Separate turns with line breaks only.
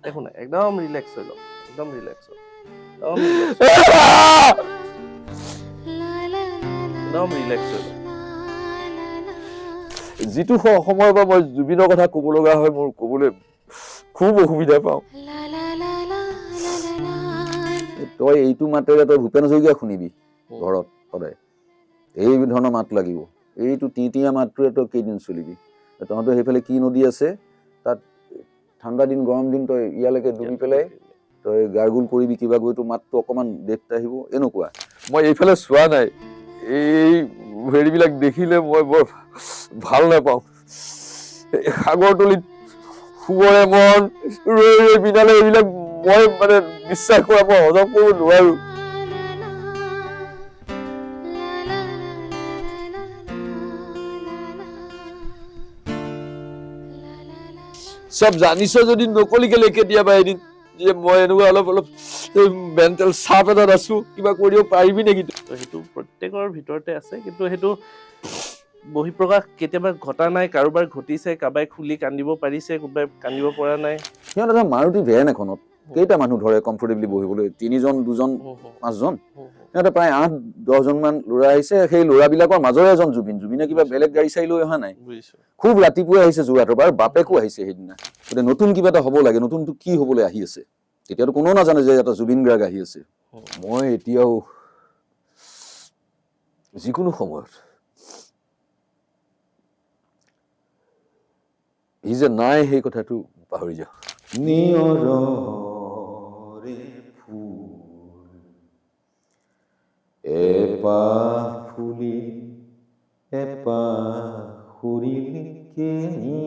একো নাই, একদম ৰিলেক্স হৈ লওক, একদম ৰিলেক্স হৈ একদম ৰিলেক্স হৈ লওক।
যিটো সময়ৰ পৰা মই জুবিনৰ কথা ক'ব লগা হয় মোৰ ক'বলৈ খুব অসুবিধা পাওঁ। তই এইটো মাতেৰে তই ভূপেন হাজৰিকা শুনিবি ঘৰত সদায়, এই ধৰণৰ মাত লাগিব, এইটো টিয়া মাতটোৰে তই কেইদিন চলিবি। তহঁতৰ সেইফালে কি নদী আছে তাত ঠাণ্ডা দিন গৰম দিন তই ইয়ালৈকে ডুবি পেলাই তই গাৰ্গুল কৰিবি কিবা কৰি, তোৰ মাতটো অকণমান ডেপ্থ আহিব, এনেকুৱা। মই এইফালে চোৱা নাই, এই হেৰিবিলাক দেখিলে মই বৰ ভাল নাপাওঁ। সাগৰতলিত শুবৰে মন ৰৈ ৰৈ বিনালে, এইবিলাক মই মানে বিশ্বাস কৰা, মই হজম কৰিব নোৱাৰো। চব জানিছ যদি নকলি কেলে কেতিয়াবা এদিন যে মই এনেকুৱা অলপ অলপ মেণ্টেল চাপ এটাত আছো, কিবা কৰিব পাৰিবি নেকি?
সেইটো প্ৰত্যেকৰ ভিতৰতে আছে, কিন্তু সেইটো বহিঃপ্ৰকাশ কেতিয়াবা ঘটা নাই, কাৰোবাৰ ঘটিছে, কাৰোবাই খুলি কান্দিব পাৰিছে, কোনোবাই কান্দিব পৰা নাই।
সিহঁতে ধৰ মাৰুতি ভেন এখনত কেইটা মানুহ ধৰে কমফৰ্টেবলি বহিবলৈ? 3 জন 2 জন 5 জন, সিহঁতে প্ৰায় 8-10 জন মান ল'ৰা আহিছে। সেই ল'ৰাবিলাকৰ মাজৰে এজন জুবিনে কিবা বেলেগ গাড়ী চাৰি লৈ অহা নাই, খুব ৰাতিপুৱাই আহিছে যোৰহাটৰ পৰা, বাপেকো আহিছে সেইদিনা। গতিকে নতুন কিবা এটা হ'ব লাগে, নতুনটো কি হ'বলৈ আহি আছে তেতিয়াতো কোনেও নাজানে যে এটা জুবিন গাৰ্গ আহি আছে। মই এতিয়াও যিকোনো সময়ত ই যে নাই সেই কথাটো পাহৰি যাওঁ। নিয়ৰৰে ফুল এপাহ ফুলি এপাহ সৰিল কেনি